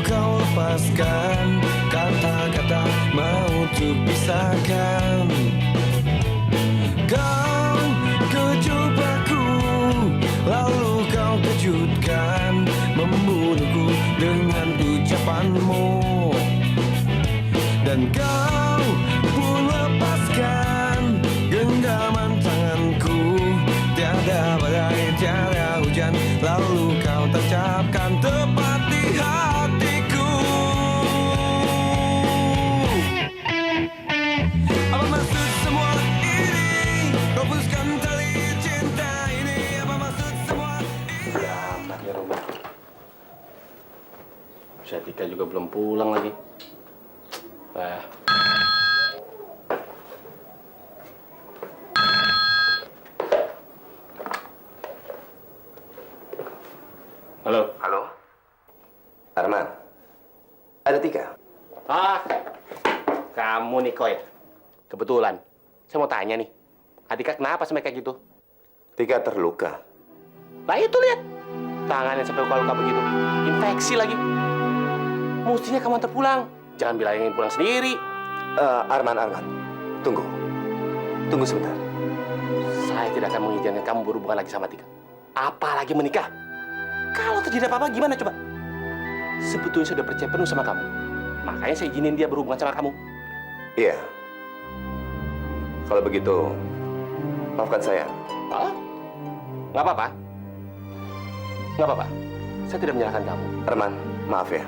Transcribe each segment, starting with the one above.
kau lepaskan kata-kata mau untuk pisahkan. Kau kejebakku, lalu kau kejutkan, membunuhku dengan ucapanmu. Dan kau pun lepaskan genggaman tanganku. Tiada badai, tiada hujan, lalu kau tancapkan tepat di hatiku. Apa maksud semua ini? Kau putuskan tali cinta ini. Apa maksud semua ini? Ya, anaknya rumah. Tika juga belum pulang lagi. Halo. Halo? Arman, ada Tika? Kamu nih, Koy. Kebetulan, saya mau tanya nih. Atika kenapa sampai kayak gitu? Tika terluka. Lah itu lihat. Tangannya sampai luka-luka begitu. Infeksi lagi. Mestinya kamu antar pulang. Jangan bilangin pulang sendiri. Arman, tunggu. Tunggu sebentar. Saya tidak akan mengizinkan kamu berhubungan lagi sama Tika. Apalagi menikah. Kalau terjadi apa-apa gimana coba? Sebetulnya saya sudah percaya penuh sama kamu. Makanya saya izinin dia berhubungan sama kamu. Iya. Kalau begitu, maafkan saya. Nggak apa-apa. Nggak apa-apa. Saya tidak menyalahkan kamu. Arman, maaf ya.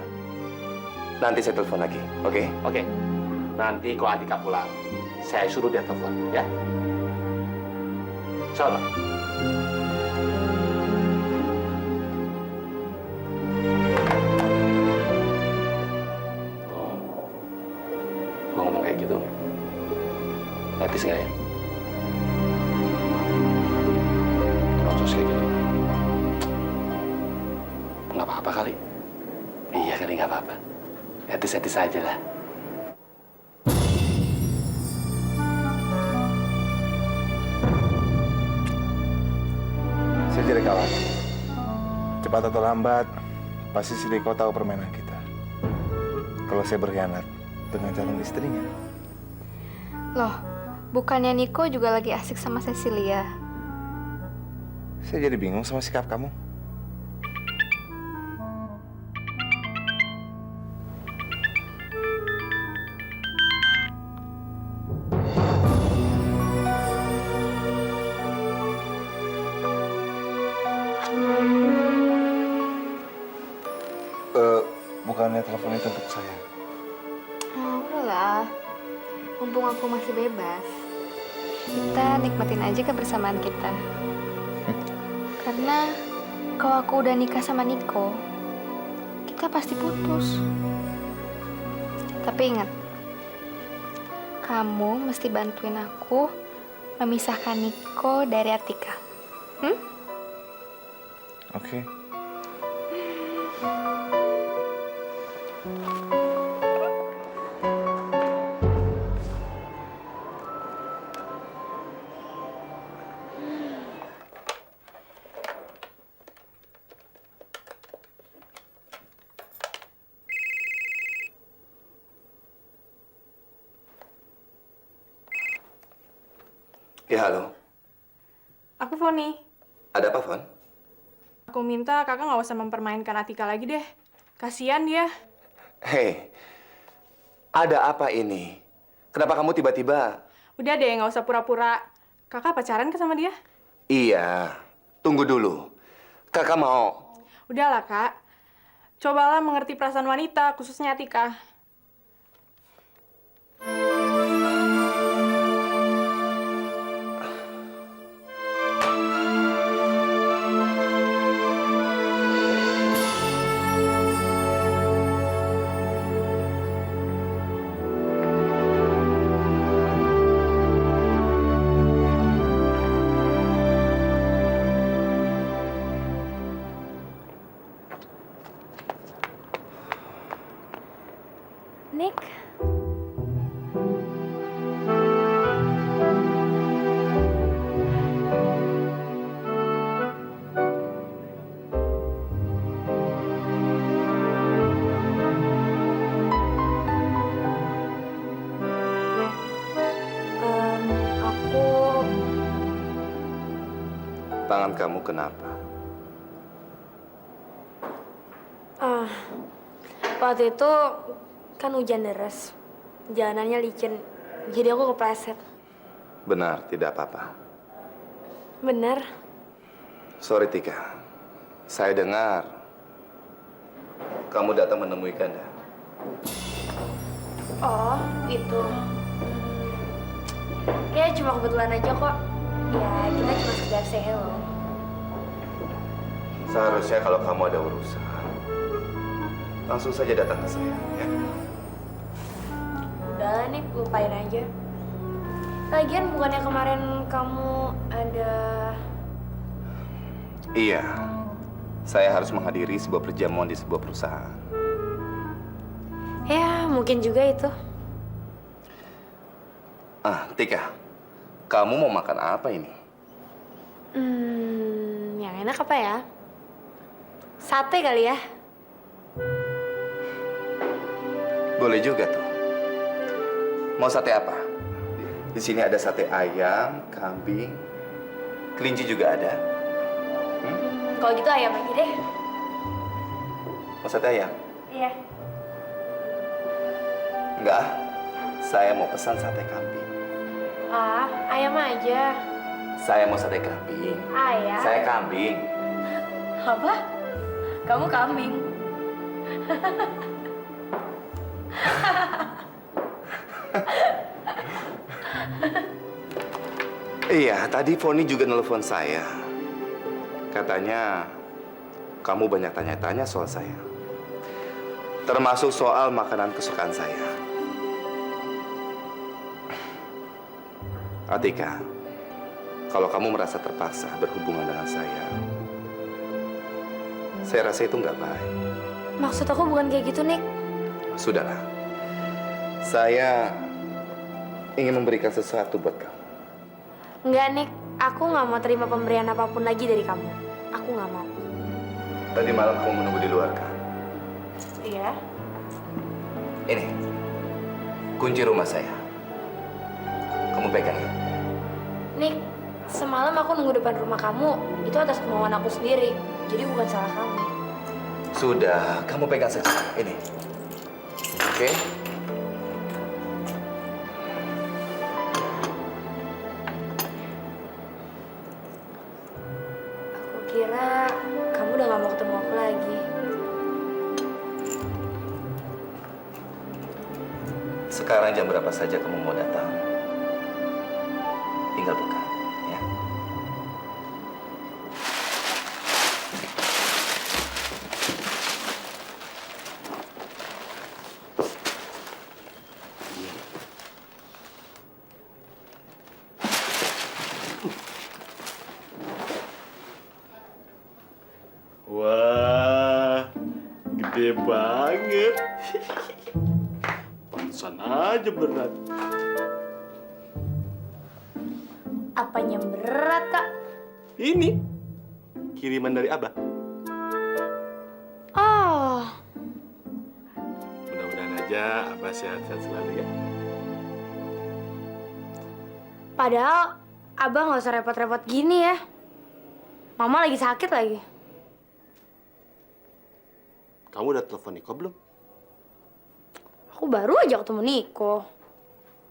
Nanti saya telepon lagi, oke? Oke. Nanti kalau Atika pulang, saya suruh dia telepon, ya? Salam. Gua ngomong kayak gitu. Etis nggak ya? Proses kayak gitu. Nggak apa-apa kali. Iya kali nggak apa-apa. Etis-etis aja lah. Saya jadi kawan. Cepat atau lambat, pasti si Riko tahu permainan kita. Kalau saya berkhianat dengan calon istrinya. Loh, bukannya Niko juga lagi asik sama Cecilia? Saya jadi bingung sama sikap kamu. Bukannya telepon itu untuk saya. Udahlah. Mumpung aku masih bebas, kita nikmatin aja kebersamaan kita. Karena kalau aku udah nikah sama Niko, kita pasti putus. Tapi ingat, kamu mesti bantuin aku memisahkan Niko dari Atika. Oke. Ya, halo. Aku Foni. Ada apa, Fon? Aku minta kakak nggak usah mempermainkan Atika lagi deh. Kasian dia. Hei, ada apa ini? Kenapa kamu tiba-tiba? Udah deh, nggak usah pura-pura. Kakak pacaran ke sama dia? Iya, tunggu dulu. Kakak mau... Udahlah, Kak. Cobalah mengerti perasaan wanita, khususnya Atika. Nick. Tangan kamu kenapa? Ah, waktu itu kan hujan deras, jalanannya licin, jadi aku kepleset. Benar, tidak apa-apa. Bener? Sorry Tika, saya dengar kamu datang menemui Ganda. Oh, itu. Ya cuma kebetulan aja kok. Ya kita cuma sekedar say hello. Seharusnya kalau kamu ada urusan, langsung saja datang ke saya, ya. Udah nih, lupain aja. Lagian bukannya kemarin kamu ada... Iya, saya harus menghadiri sebuah perjamuan di sebuah perusahaan. Ya, mungkin juga itu. Tika, kamu mau makan apa ini? Yang enak apa ya? Sate kali ya? Boleh juga tuh. Mau sate apa? Di sini ada sate ayam, kambing, kelinci juga ada. Kalau gitu ayam aja deh. Mau sate ayam? Iya. Enggak, saya mau pesan sate kambing. Ah, ayam aja. Saya mau sate kambing. Ayam? Saya kambing. Apa? Kamu kambing? Iya, tadi Foni juga nelpon saya. Katanya kamu banyak tanya-tanya soal saya. Termasuk soal makanan kesukaan saya. Atika, kalau kamu merasa terpaksa berhubungan dengan saya rasa itu nggak baik. Maksud aku bukan kayak gitu, Nick. Sudahlah, saya ingin memberikan sesuatu buat kamu. Enggak, Nick. Aku nggak mau terima pemberian apapun lagi dari kamu. Aku nggak mau. Tadi malam kamu menunggu di luar kan? Iya? Ini, kunci rumah saya. Kamu pegang ya? Nick, semalam aku nunggu depan rumah kamu. Itu atas kemauan aku sendiri. Jadi bukan salah kamu. Sudah, kamu pegang saja. Ini. Oke? Aku kira kamu udah gak mau ketemu aku lagi. Sekarang jam berapa saja kamu mau datang? Tinggal buka, ya. Wah, gede banget. Pantesan aja berat. Apanya berat, Kak? Ini kiriman dari Abah. Oh, Mudah-mudahan aja Abah sehat-sehat selalu ya. padahal Abah nggak usah repot-repot gini ya. Mama lagi sakit lagi. Kamu udah telepon Niko belum? Aku baru aja ketemu Niko.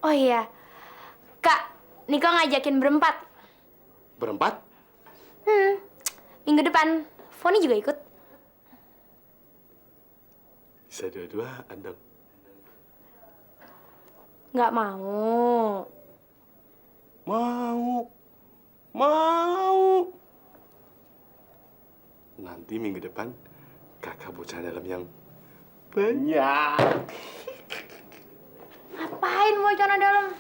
Oh iya, Kak, Niko ngajakin berempat. Berempat? Minggu depan, Foni juga ikut. Bisa dua-duaan dong. Nggak mau. Mau. Mau. Nanti minggu depan kakak bocah dalam yang banyak. Ngapain mau celana dalam?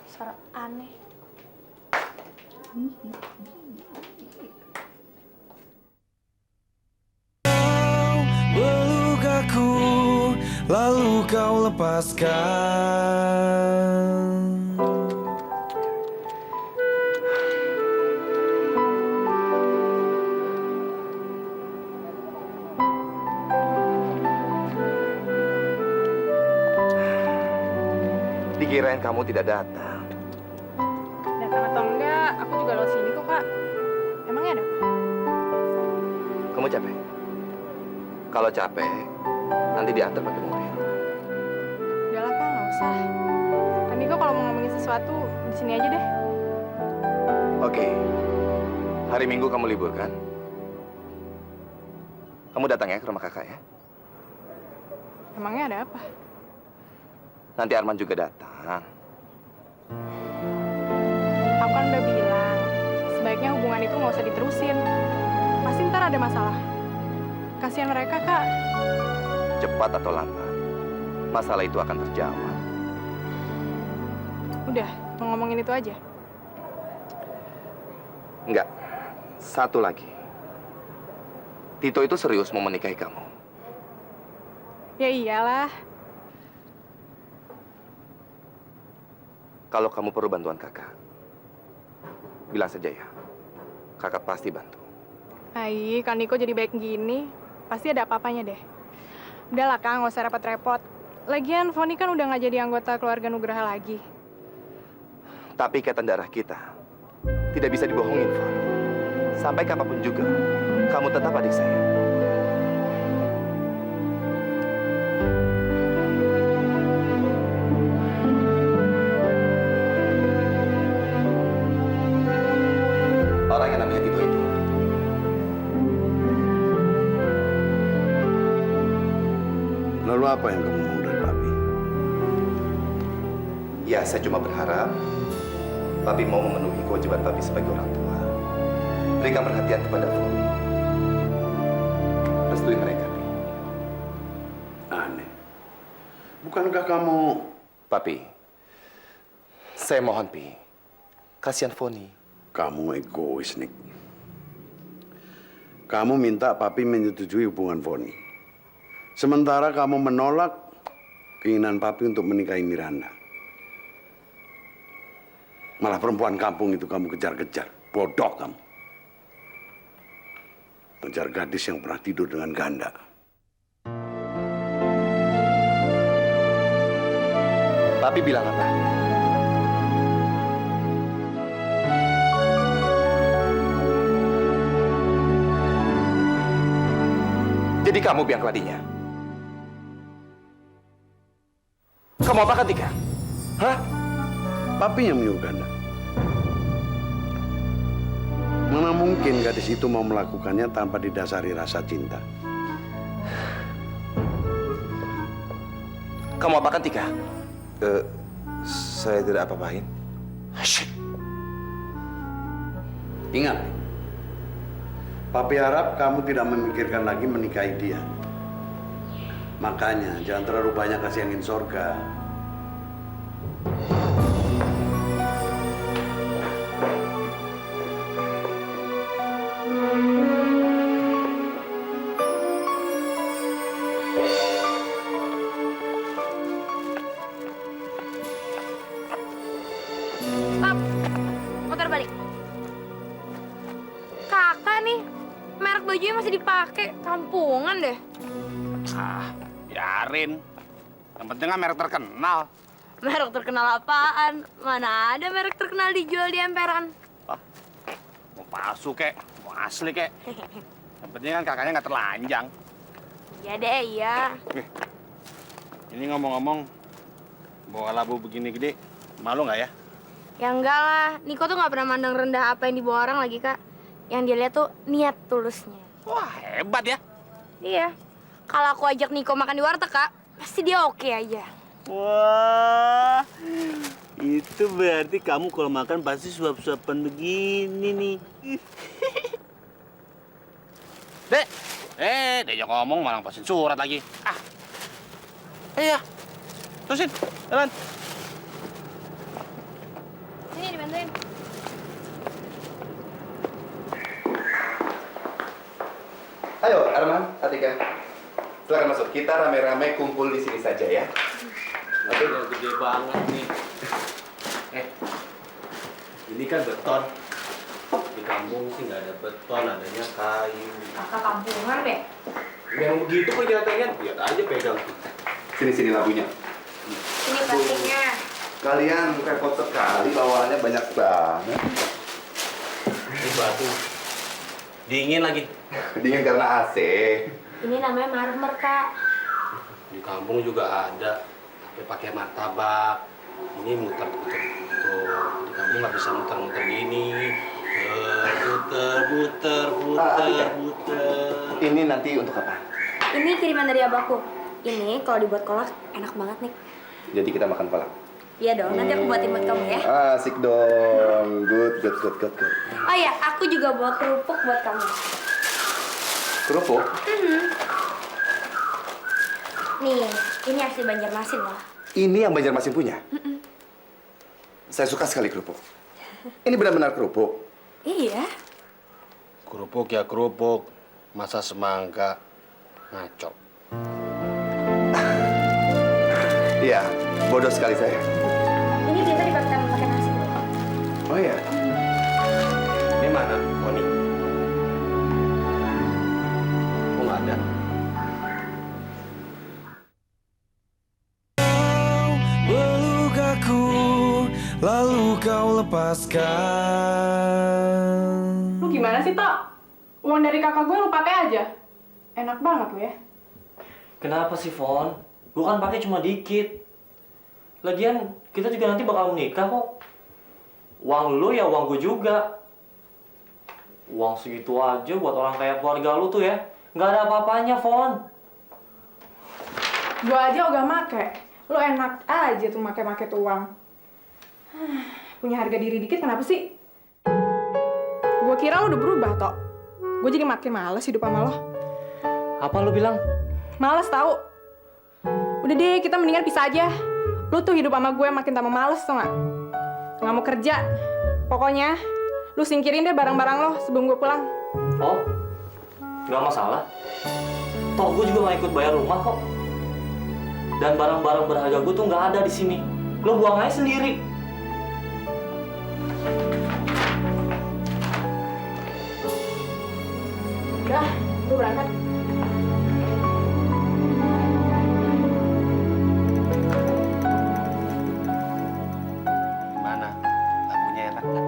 Suara aneh. Peluk aku, lalu kau lepaskan. Dikirain kamu tidak datang. Datang atau enggak, aku juga lewat sini kok, Kak. Emangnya ada apa? Kamu capek? Kalau capek, nanti diantar pakai mobil. Udahlah Kak, nggak usah. Kan Niko kalau mau ngomongin sesuatu di sini aja deh. Oke. Hari Minggu kamu libur kan? Kamu datang ya ke rumah kakak ya. Emangnya ada apa? Nanti Arman juga datang. Aku kan udah bilang, sebaiknya hubungan itu nggak usah diterusin. Pasti ntar ada masalah. Kasihan mereka, Kak. Cepat atau lambat, masalah itu akan terjawab. Udah, mau ngomongin itu aja. Enggak. Satu lagi. Tito itu serius mau menikahi kamu. Ya iyalah. Kalau kamu perlu bantuan kakak, bilang saja ya. Kakak pasti bantu. Ai, kan Niko jadi baik gini. Pasti ada apa-apanya deh. Udahlah, Kak, nggak usah repot-repot. Lagian, Foni kan udah nggak jadi anggota keluarga Nugraha lagi. Tapi ikatan darah kita tidak bisa dibohongin, Fon. Sampai kapanpun juga, kamu tetap adik saya. Orang yang namanya Tito itu Lalu apa yang kamu mau dari Papi? ya, saya cuma berharap Papi mau memenuhi kewajiban Papi sebagai orang tua. Berikan perhatian kepada Foni. Restui mereka, Pi. Aneh. Bukankah kamu... Papi, saya mohon, Pi. Kasihan Foni. Kamu egois, Nick. Kamu minta Papi menyetujui hubungan Foni. Sementara kamu menolak keinginan Papi untuk menikahi Miranda. Malah perempuan kampung itu kamu kejar-kejar. Bodoh kamu. Mengejar gadis yang pernah tidur dengan ganda. Papi bilang apa? Jadi kamu biang keladinya? Kamu apa kan, Tika? Hah? Papi yang menyuruh ganda. Mana mungkin gadis itu mau melakukannya tanpa didasari rasa cinta? Kamu apa kan, Tika? Saya tidak apa-apain. Shit. Ingat, Papi harap kamu tidak memikirkan lagi menikahi dia. Makanya jangan terlalu banyak kasih angin sorga. Stop. Motor balik. Kakak nih, merek bajunya masih dipakai. Kampungan deh. Biarin. Yang penting kan merek terkenal. Merek terkenal apaan? Mana ada merek terkenal dijual di emperan? Mau palsu kek, mau asli kek. Yang penting kan kakaknya nggak terlanjang. Ya deh, iya. Ini ngomong-ngomong, bawa labu begini gede, malu nggak ya? Ya enggak lah, Niko tuh nggak pernah mandang rendah apa yang dibawa orang lagi, Kak. Yang dia lihat tuh niat tulusnya. Wah, hebat ya. Iya. Kalau aku ajak Niko makan di warteg, Kak, pasti dia oke aja. Wah, itu berarti kamu kalau makan pasti suap-suapan begini nih. Dek, dia ngomong malah pasin surat lagi. Iya, terusin, jalan. Sini dibantuin. Ayo, Arman, Atika. Silakan masuk. Kita rame-rame kumpul di sini saja ya. Udah gede banget nih. Ini kan beton. Di kampung sih nggak ada beton, adanya kayu. Kakak kampungan deh. Yang begitu kenyataannya, lihat aja pegang. Sini labunya. Ini plastiknya. Kalian repot sekali, bawaannya banyak banget. Ini batu. Dingin lagi. Dingin karena AC. Ini namanya marmer, Kak. Di kampung juga ada, tapi pakai martabak. Ini muter-muter. Tuh, di kampung nggak bisa muter-muter gini. Muter. Ini nanti untuk apa? Ini kiriman dari abahku. Ini kalau dibuat kolak enak banget nih. Jadi kita makan kolak. Iya dong, nanti aku buatin buat kamu ya. Asik dong. Good. Oh iya, aku juga bawa kerupuk buat kamu. Kerupuk? Nih, ini asli Banjarmasin loh. Ini yang Banjarmasin punya? Saya suka sekali kerupuk. Ini benar-benar kerupuk. Iya. Kerupuk ya kerupuk. Masa semangka ngaco. Iya, bodoh sekali saya. Ini biasa pakai nasi loh. Oh iya? Ini mana, Foni? Kok nggak ada? Melukaku, lalu kau lepaskan. Lu gimana sih, Tok? Uang dari kakak gue lu pakai aja. Enak banget lu ya. Kenapa sih, Fon? Gue kan pakai cuma dikit. Lagian, kita juga nanti bakal menikah kok. Uang lu ya uang gue juga. Uang segitu aja buat orang kayak keluarga lu tuh ya. Nggak ada apa-apanya, Fon. Gue aja udah make. Lu enak aja tuh make tuh uang. Punya harga diri dikit kenapa sih? Gue kira lu udah berubah, Tok. Gue jadi makin males hidup sama lo. Apa lu bilang? Males tahu. Udah deh, kita mendingan pisah aja. Lu tuh hidup sama gue makin tambah males, tau gak? Nggak mau kerja. Pokoknya, lu singkirin deh barang-barang lo sebelum gue pulang. Oh, nggak masalah. Toh gue juga nggak ikut bayar rumah kok. Dan barang-barang berharga gue tuh nggak ada di sini. Lo buang aja sendiri. Udah, gue berangkat. Gimana? Lagunya enak nggak?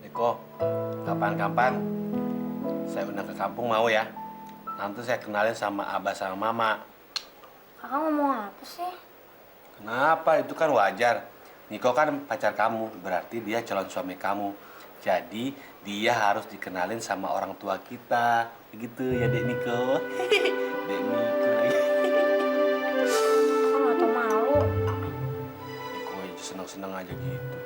Niko, kapan-kapan saya undang ke kampung mau ya? Nanti saya kenalin sama abah sama mama. Kakak ngomong apa sih? Kenapa? Itu kan wajar. Niko kan pacar kamu, berarti dia calon suami kamu. Jadi dia harus dikenalin sama orang tua kita. Begitu ya, Dek Niko. Dek Niko. Kakak nggak tau malu. Niko aja seneng-seneng aja gitu.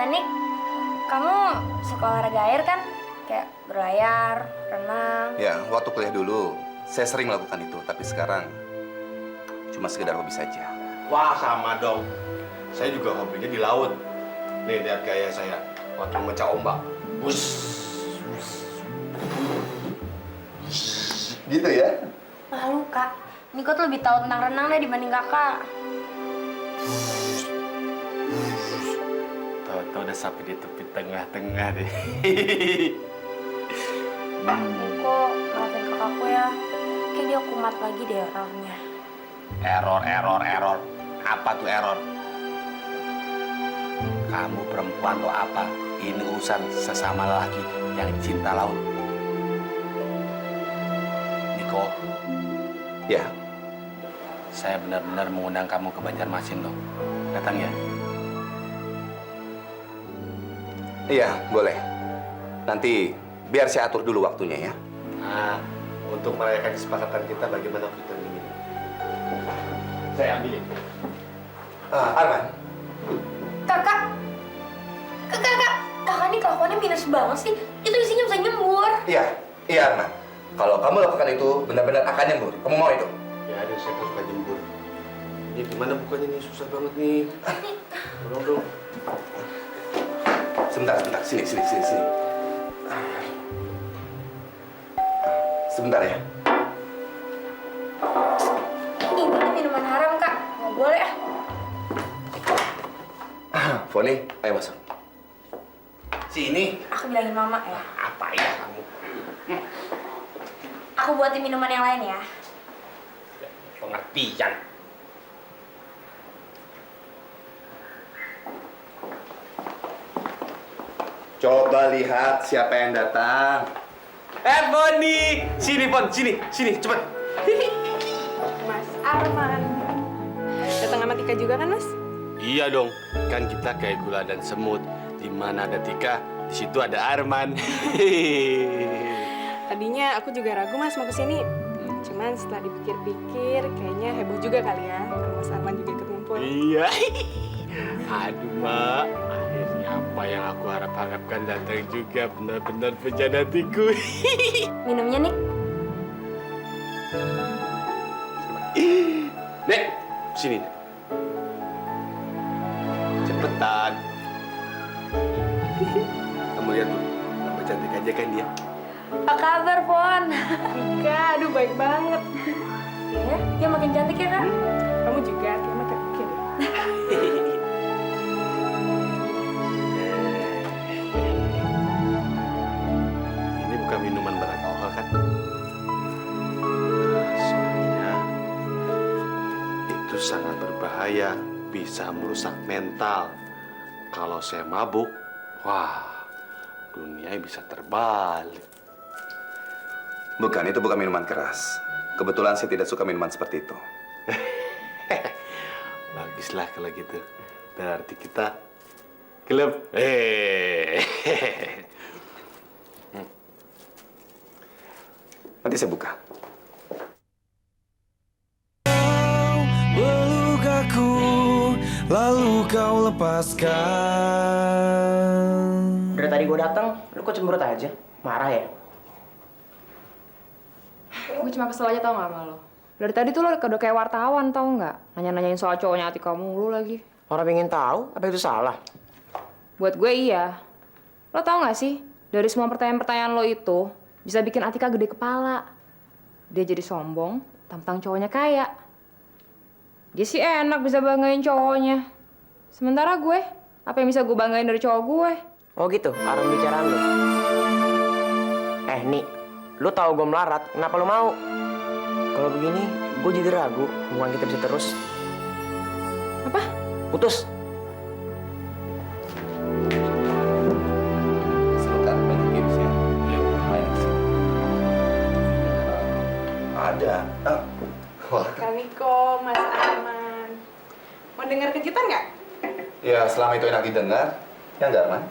Nik, kamu suka olahraga air kan? Kayak berlayar, renang. Ya, waktu kuliah dulu, saya sering melakukan itu. Tapi sekarang, cuma sekedar hobi saja. Wah, sama dong. Saya juga hobinya di laut. Nih, lihat gaya saya waktu memecah ombak. Bus. Gitu ya? Malu, Kak. Niko tuh lebih tahu tentang renang deh dibanding kakak. Tahu-tahu udah sampai di tepi tengah-tengah deh. Niko, maafin kakakku ya. Kayak dia kumat lagi deh errornya. Error. Apa tuh error? Kamu perempuan atau apa? Ini urusan sesama lelaki yang cinta laut. Niko, Ya, saya benar-benar mengundang kamu ke Banjarmasin loh. Datang ya? iya, boleh. Nanti biar saya atur dulu waktunya ya. Nah, untuk merayakan kesepakatan kita bagaimana kita ini? Saya ambilin. Arman, Kakak ini kelakuannya minus banget sih. Itu isinya bisa nyembur. iya Arman. Kalau kamu lakukan itu, benar-benar akan nyembur. Kamu mau itu? Ya, ada saya suka jembur. Ini gimana bukanya nih? Susah banget nih. Tolong dong. Sebentar. Sini. Sebentar ya. Ini minuman haram, Kak. Nggak boleh ah. Foni, ayo masuk. Sini. Aku bilangin mama ya. Apa ya kamu? Aku buatin minuman yang lain ya. Pengertian. Coba lihat siapa yang datang. Boni! Sini, Bon. Sini, cepet. Mas Arman. Datang sama Tika juga kan, Mas? Iya dong, kan kita kayak gula dan semut. Di mana ada Tika, di situ ada Arman. Tadinya aku juga ragu, Mas, mau kesini. Cuman setelah dipikir-pikir, kayaknya heboh juga kali ya kalau Mas Arman juga ikut ngumpul. Iya. Aduh, Mak. Akhirnya apa yang aku harapkan datang juga. Benar-benar penjanatiku. Minumnya, Nik. Nek, sini, Nek. Cepetan. Kamu lihat tuh, tambah cantik aja kan dia. Apa kabar, Fon? Tika, aduh baik banget. Ya, dia makin cantik ya, Kak? Kamu juga, Tika makin pikir. Ini bukan minuman beralkohol kan? Soalnya itu sangat berbahaya, bisa merusak mental. Kalau saya mabuk, wah, dunia bisa terbalik. Bukan, itu bukan minuman keras. Kebetulan saya tidak suka minuman seperti itu. Baguslah kalau gitu. Berarti kita klub. Nanti saya buka. Melukaku, lalu kau lepaskan. Dari tadi gue datang, lu kok cemberut aja? Marah ya? Gue cuma kesel aja tau gak sama lo. Dari tadi tuh lo udah kayak wartawan tau nggak? Nanya-nanyain soal cowoknya hati kamu lu lagi. Orang pengen tahu, apa itu salah? Buat gue iya. Lo tau gak sih? Dari semua pertanyaan-pertanyaan lo itu, bisa bikin Atika gede kepala. Dia jadi sombong, tampang cowoknya kaya. Dia sih enak bisa banggain cowoknya. Sementara gue, apa yang bisa gue banggain dari cowok gue? Oh gitu, arah pembicaraan lu. Nih, lu tahu gue melarat, kenapa lu mau? Kalau begini, gue jadi ragu hubungan kita bisa terus. Apa? Putus. Sebentar, banyak gamesnya. Main di sini. Ada. Wah. Kak Niko, Mas Arman. Mau denger kejutan nggak? Ya, selama itu enak didengar. Ya enggak, Man?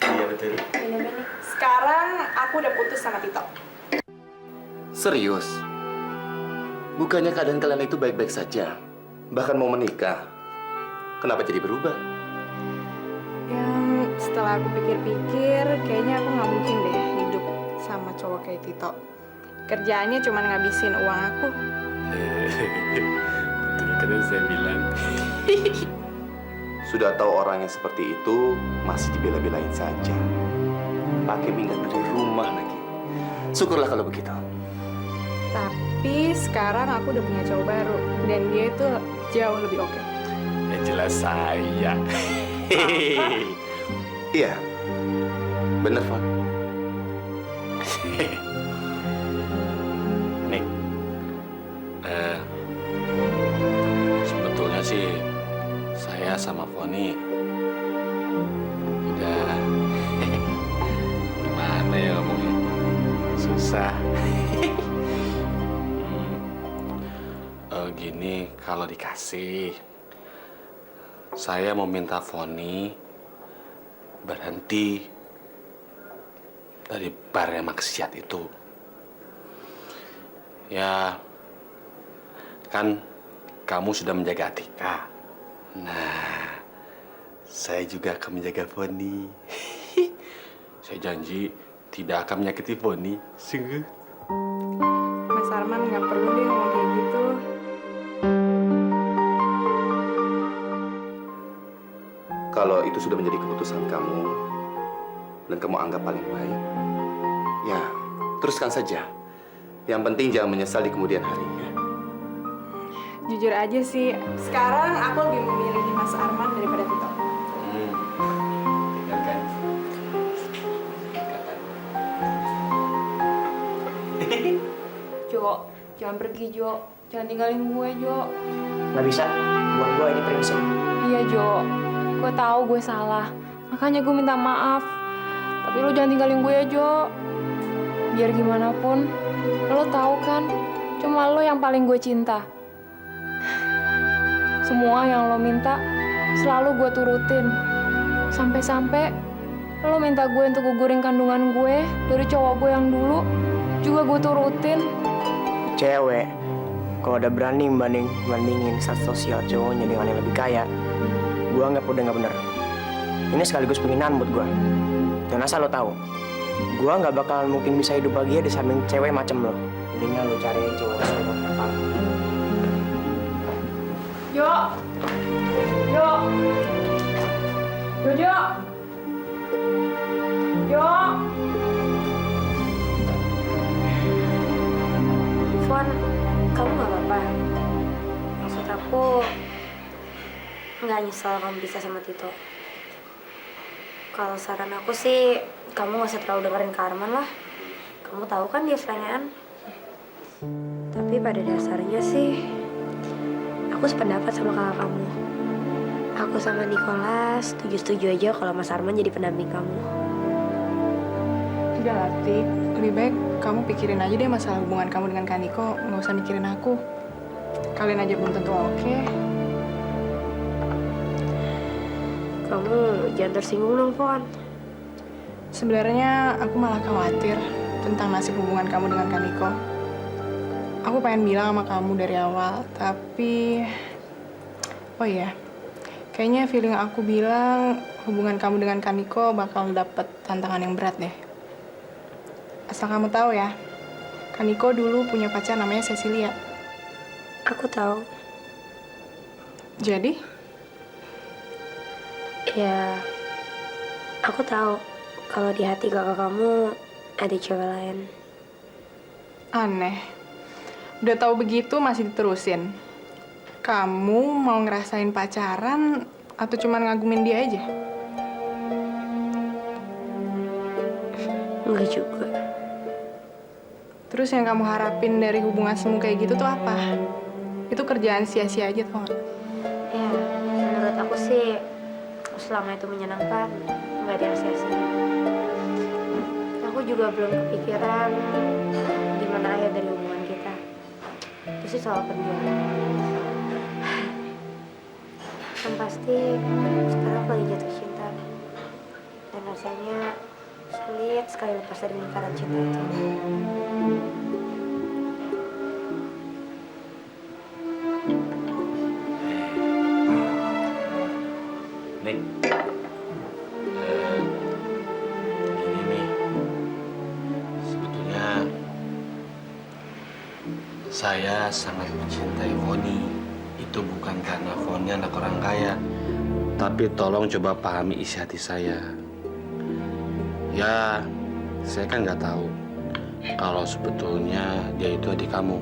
Iya betul. Sekarang aku udah putus sama Tito. Serius? Bukannya keadaan kalian itu baik-baik saja? Bahkan mau menikah? Kenapa jadi berubah? Setelah aku pikir-pikir, kayaknya aku nggak mungkin deh hidup sama cowok kayak Tito. Kerjaannya cuma ngabisin uang aku. Betul kan yang saya bilang. Sudah tahu orang yang seperti itu masih dibela-belain saja. Pakai minggat dari rumah lagi. Syukurlah kalau begitu. Tapi sekarang aku udah punya cowok baru dan dia itu jauh lebih oke. Ya jelas saya. Iya. Bener, Fon. Nik, sebetulnya sih saya sama Foni udah gimana ya ngomongnya, susah. Gini, kalau dikasih, saya mau minta Foni berhenti dari bar yang maksiat itu. Ya, kan kamu sudah menjaga Atika. Nah, saya juga akan menjaga Foni. Saya janji tidak akan menyakiti Foni. Sungguh. Mas Arman nggak perlu deh ngomong kayak gitu. Kalau itu sudah menjadi keputusan kamu dan kamu anggap paling baik, ya teruskan saja. Yang penting jangan menyesal di kemudian harinya. Jujur aja sih, sekarang aku lebih memilih Mas Arman daripada Tito. Kan? Jo, jangan pergi Jo, jangan tinggalin gue Jo. Nggak bisa, buat gue ini prinsip. Iya Jo, gue tahu gue salah, makanya gue minta maaf. Tapi lo jangan tinggalin gue ya, Jo. Biar gimana pun, lo tahu kan, cuma lo yang paling gue cinta. Semua yang lo minta, selalu gue turutin. Sampai-sampai lo minta gue untuk gugurin kandungan gue dari cowok gue yang dulu, juga gue turutin. Cewek, kalau udah berani bandingin status sosial cowoknya dengan yang lebih kaya, gue anggap udah nggak bener. Ini sekaligus penghinaan buat gue. Dan asal lo tahu, gue nggak bakal mungkin bisa hidup bahagia di samping cewek macem lo. Mendingan lo cari cowok yang tepat. Jo, Jo, Jo, Jo. Fon, kamu nggak apa-apa? Maksud aku nggak nyesel kamu bisa sama Tito. Kalau saran aku sih, kamu nggak usah terlalu dengerin Kak Arman lah. Kamu tahu kan dia selengean. Tapi pada dasarnya sih, aku sependapat sama kakak kamu. Aku sama Nicholas setuju-setuju aja kalau Mas Arman jadi pendamping kamu. Udah lah, Tik. Lebih baik kamu pikirin aja deh masalah hubungan kamu dengan Kak Niko. Nggak usah mikirin aku. Kalian aja belum tentu oke. Kamu jangan tersinggung dong, Fon. Sebenarnya aku malah khawatir tentang nasib hubungan kamu dengan Kak Niko. Aku pengen bilang sama kamu dari awal, tapi... Oh iya, kayaknya feeling aku bilang hubungan kamu dengan Kak Niko bakal dapet tantangan yang berat deh. Asal kamu tahu ya, Kak Niko dulu punya pacar namanya Cecilia. Aku tahu. Jadi? Ya, aku tahu kalau di hati kakak kamu ada cewek lain. Aneh. Udah tahu begitu masih diterusin. Kamu mau ngerasain pacaran atau cuma ngagumin dia aja? Enggak juga. Terus yang kamu harapin dari hubungan semu kayak gitu tuh apa? Itu kerjaan sia-sia aja tau gak? Ya, menurut aku sih selama itu menyenangkan, nggak ada yang sia-sia. Aku juga belum kepikiran gimana akhir dari hubungan kita. Itu sih soal perjuangan. Yang pasti sekarang aku lagi jatuh cinta. Dan rasanya sulit sekali lepas dari lingkaran cinta itu. Nih, gini nih, sebetulnya saya sangat mencintai Foni. Itu bukan karena Foni anak orang kaya, tapi tolong coba pahami isi hati saya. Ya, saya kan nggak tahu kalau sebetulnya dia itu adik kamu.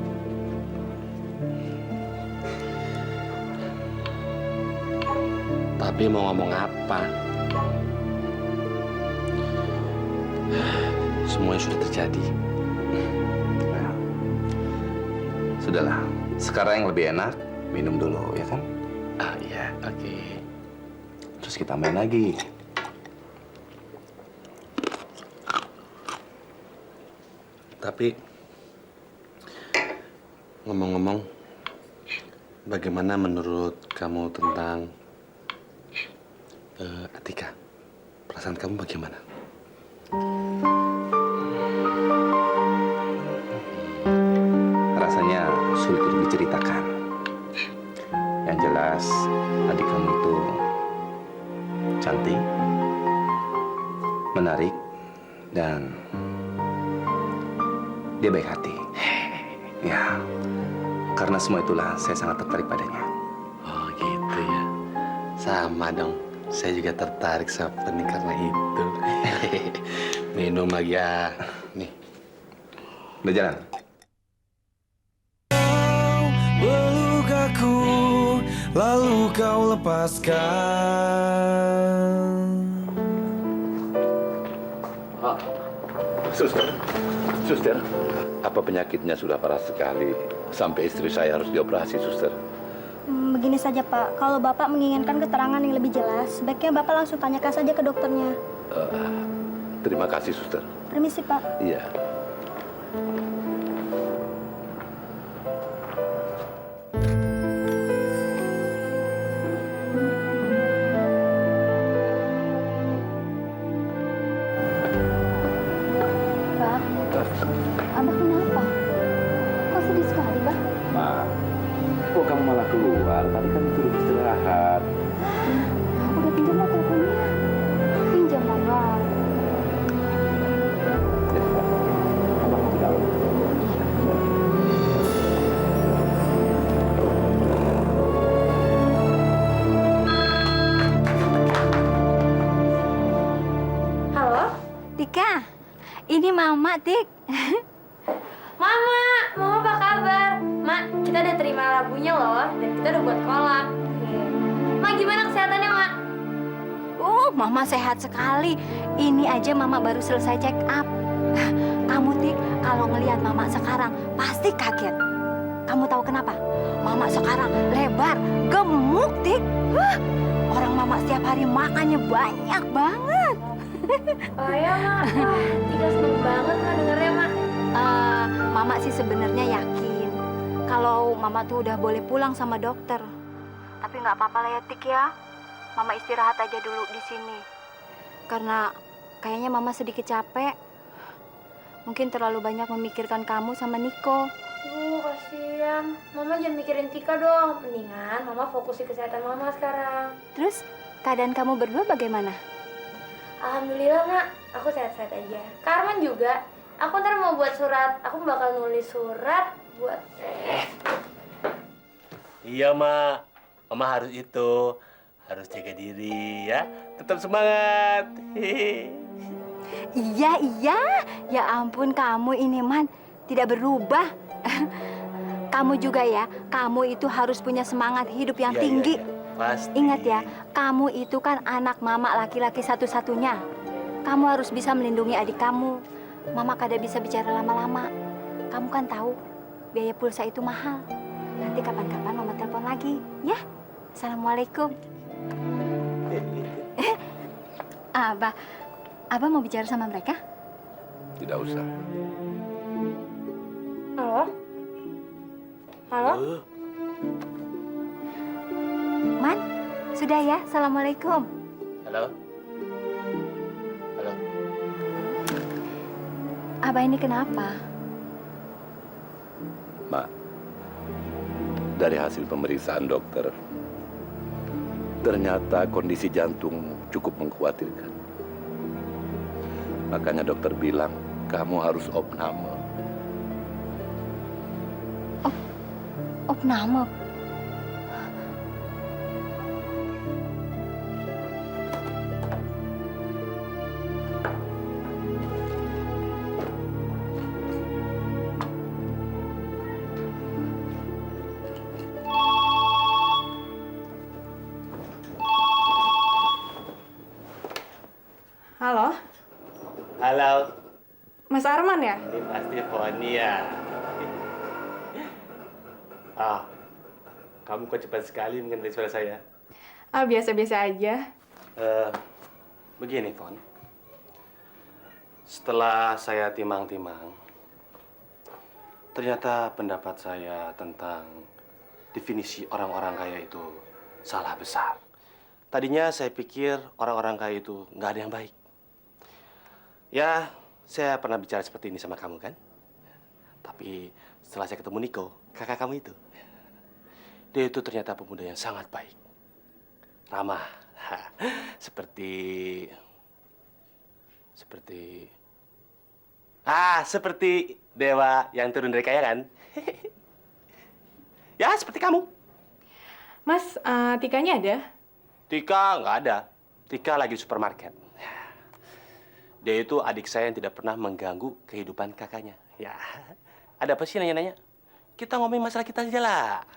Tapi mau ngomong apa? Semuanya sudah terjadi. Nah, sudahlah. Sekarang yang lebih enak, minum dulu, ya kan? Ah iya, oke. Terus kita main lagi. Tapi ngomong-ngomong, bagaimana menurut kamu tentang Atika? Perasaan kamu bagaimana? Rasanya sulit untuk diceritakan. Yang jelas, adik kamu itu cantik, menarik, dan dia baik hati. Ya, karena semua itulah saya sangat tertarik padanya. Oh gitu ya. Sama dong. Saya juga tertarik sama Foni karena itu. Minum lagi ya. Nih. Udah jalan? Peluk aku, lalu kau lepaskan. Suster, apa penyakitnya sudah parah sekali sampai istri saya harus dioperasi, suster? Begini saja Pak, kalau Bapak menginginkan keterangan yang lebih jelas, sebaiknya Bapak langsung tanyakan saja ke dokternya. Terima kasih, suster. Permisi, Pak. Iya. Pak, Abah kenapa? Kok sedih sekali, Bah? Ma, kok kamu malah keluar? Tadi kan suruh istirahat. Udah pinjam lah teleponnya. Pinjam lah, Bang. Abang mau ke dalam. Halo? Tika, ini Mama, Tik. Mama apa kabar? Mak, kita udah terima labunya loh, dan kita udah buat kolak. Mak, gimana kesehatannya, Mak? Mama sehat sekali. Ini aja Mama baru selesai check up. Kamu, Tik, kalau ngelihat Mama sekarang pasti kaget. Kamu tahu kenapa? Mama sekarang lebar, gemuk, Tik. Orang Mama setiap hari makannya banyak banget. Oh ya, Mak. Wah, Tika seneng banget Mak dengernya, Mak. Mama sih sebenarnya yakin kalau Mama tuh udah boleh pulang sama dokter. Tapi nggak apa-apa lah ya, Tik ya. Mama istirahat aja dulu di sini. Karena kayaknya Mama sedikit capek. Mungkin terlalu banyak memikirkan kamu sama Niko. Kasihan. Mama jangan mikirin Tika dong. Mendingan Mama fokus di kesehatan Mama sekarang. Terus keadaan kamu berdua bagaimana? Alhamdulillah, Mak. Aku sehat-sehat aja. Karman juga. Aku ntar mau buat surat. Aku bakal nulis surat buat... Iya, Ma. Mama harus itu. Harus jaga diri ya. Tetap semangat. Iya. Ya ampun, kamu ini Man tidak berubah. Kamu juga ya, kamu itu harus punya semangat hidup yang tinggi. Pasti. Ingat ya, kamu itu kan anak Mama laki-laki satu-satunya. Kamu harus bisa melindungi adik kamu. Mama kada bisa bicara lama-lama. Kamu kan tahu, biaya pulsa itu mahal. Nanti kapan-kapan Mama telepon lagi, ya? Assalamualaikum. Abah mau bicara sama mereka? Tidak usah. Halo? Halo? Man, sudah ya? Assalamualaikum. Halo? Halo? Abah ini kenapa? Ma, dari hasil pemeriksaan dokter, ternyata kondisi jantung cukup mengkhawatirkan. Makanya dokter bilang, kamu harus opname. Opname? Halo, Halo. Mas Arman ya? Ini pasti Foni ya. Kamu kok cepat sekali mengenali suara saya. Biasa-biasa aja. Begini, Fon. Setelah saya timang-timang, ternyata pendapat saya tentang definisi orang-orang kaya itu salah besar. Tadinya saya pikir orang-orang kaya itu nggak ada yang baik. Ya, saya pernah bicara seperti ini sama kamu kan? Tapi setelah saya ketemu Niko, kakak kamu itu, dia itu ternyata pemuda yang sangat baik. Ramah. Seperti dewa yang turun dari kayangan. Ya, seperti kamu. Mas, Tikanya ada? Tika nggak ada. Tika lagi di supermarket. Dia itu adik saya yang tidak pernah mengganggu kehidupan kakaknya. Ya, ada apa sih nanya-nanya? Kita ngomongin masalah kita aja lah.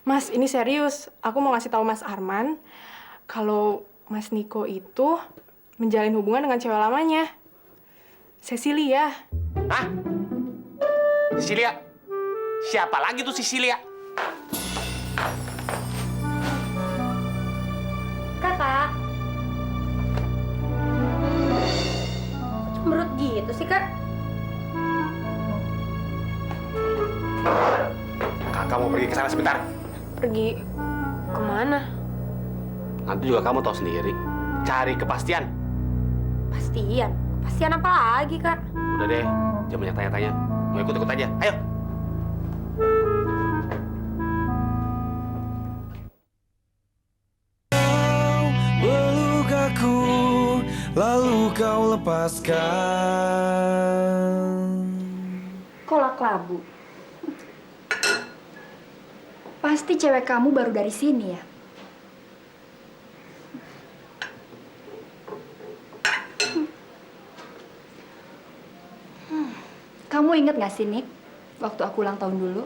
Mas, ini serius. Aku mau ngasih tahu Mas Arman kalau Mas Niko itu menjalin hubungan dengan cewek lamanya, Cecilia. Hah? Cecilia? Siapa lagi tuh Cecilia? Kakak. gitu sih, Kak? Kakak mau pergi ke sana sebentar. Pergi kemana? Nanti juga kamu tahu sendiri. Cari kepastian. Pastian. Pastian apa lagi, Kak? Udah deh, jangan banyak tanya-tanya. Mau ikut-ikut aja. Ayo. Peluk aku, lalu kau lepaskan. Kolak labu. Pasti cewek kamu baru dari sini ya? Kamu inget gak sih, Nick? Waktu aku ulang tahun dulu?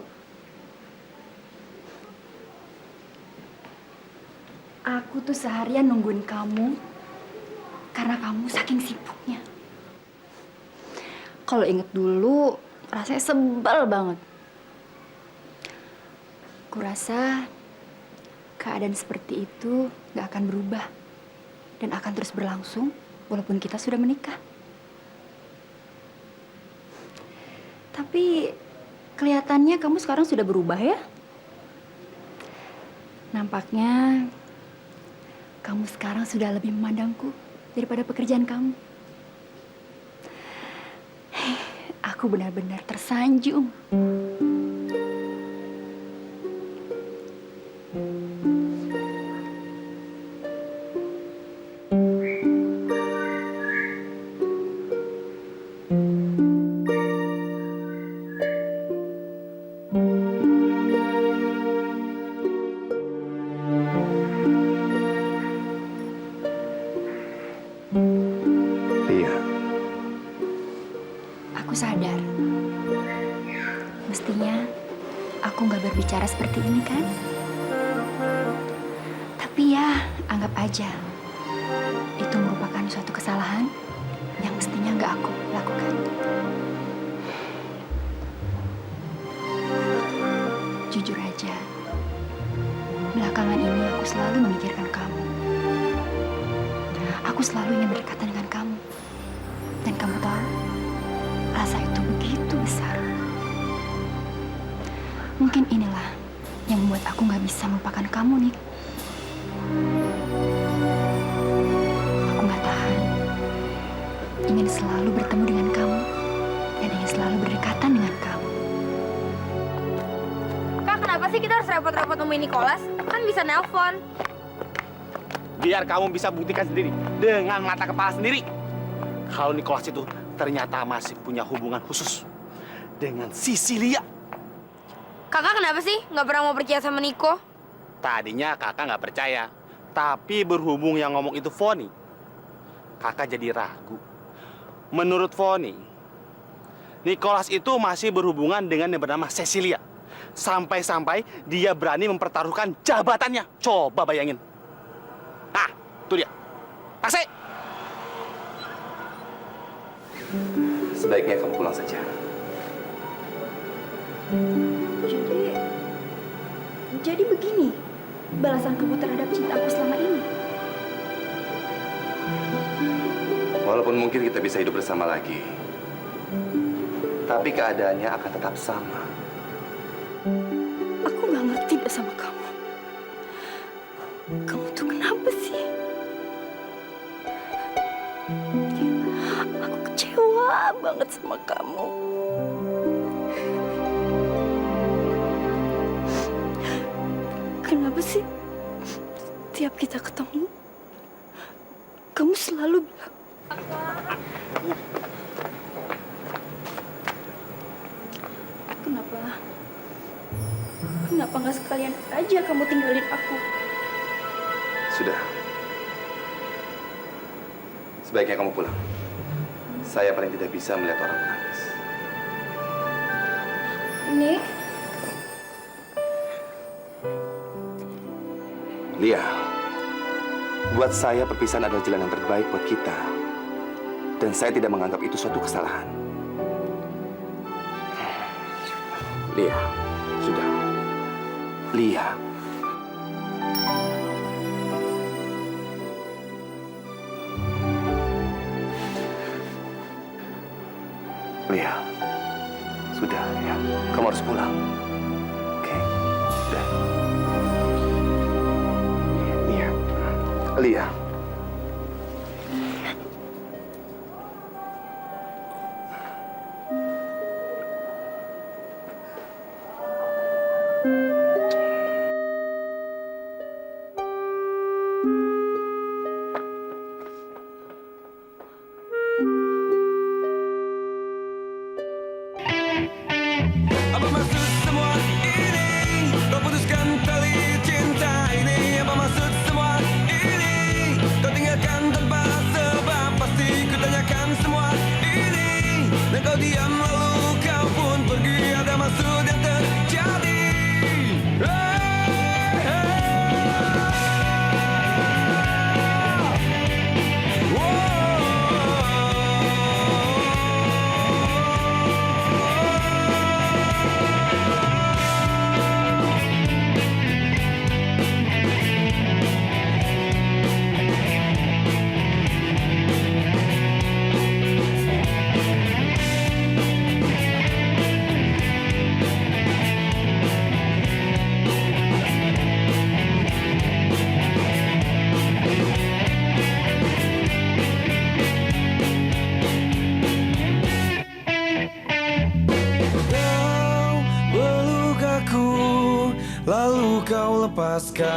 Aku tuh seharian nungguin kamu karena kamu saking sibuknya. Kalau inget dulu, rasanya sebel banget. Kurasa keadaan seperti itu gak akan berubah dan akan terus berlangsung walaupun kita sudah menikah. Tapi kelihatannya kamu sekarang sudah berubah ya? Nampaknya kamu sekarang sudah lebih memandangku daripada pekerjaan kamu. Aku benar-benar tersanjung. Lia, Aku sadar. Mestinya aku nggak berbicara seperti ini kan? Tapi ya, anggap aja. Itu merupakan suatu kesalahan yang mestinya nggak aku lakukan. Jujur aja, belakangan ini aku selalu memikirkan kamu. Aku selalu ingin berdekatan dengan kamu. Dan kamu tahu, rasa itu begitu besar. Mungkin inilah yang membuat aku nggak bisa melupakan kamu, Nick. Aku nggak tahan. Ingin selalu bertemu dengan kamu dan ingin selalu berdekatan dengan kamu. Kak, kenapa sih kita harus repot-repot nemuin Nicholas? Kan bisa nelpon. Biar kamu bisa buktikan sendiri dengan mata kepala sendiri. Kalau Nicholas itu ternyata masih punya hubungan khusus dengan Lia. Kakak kenapa sih nggak pernah mau percaya sama Niko? Tadinya kakak nggak percaya, tapi berhubung yang ngomong itu Foni, kakak jadi ragu. Menurut Foni, Nicholas itu masih berhubungan dengan yang bernama Cecilia. Sampai-sampai dia berani mempertaruhkan jabatannya. Coba bayangin. Ah, itu dia. Taksi! sebaiknya kamu pulang saja. Jadi begini balasan kamu terhadap cintaku selama ini. Walaupun mungkin kita bisa hidup bersama lagi, tapi keadaannya akan tetap sama. Aku nggak ngerti deh sama kamu. Kamu tuh kenapa sih? Aku kecewa banget sama kamu. Kenapa sih tiap kita ketemu, kamu selalu bilang, kenapa nggak sekalian aja kamu tinggalin aku? Sudah. Sebaiknya kamu pulang. Saya paling tidak bisa melihat orang menangis. Nick, Lia, buat saya perpisahan adalah jalan yang terbaik buat kita. Dan saya tidak menganggap itu suatu kesalahan. Lia, sudah. Lia. Lia, sudah ya. Kamu harus pulang. Oke, sudah. Lia, Lia. Apa maksud semua ini? Kau putuskan tali cinta ini. Apa maksud semua ini? Kau tinggalkan tanpa sebab. Pasti ku tanyakan semua ini. Dan kau diam lalu kau pun pergi. Ada maksud yang terjadi. Lalu kau lepaskan.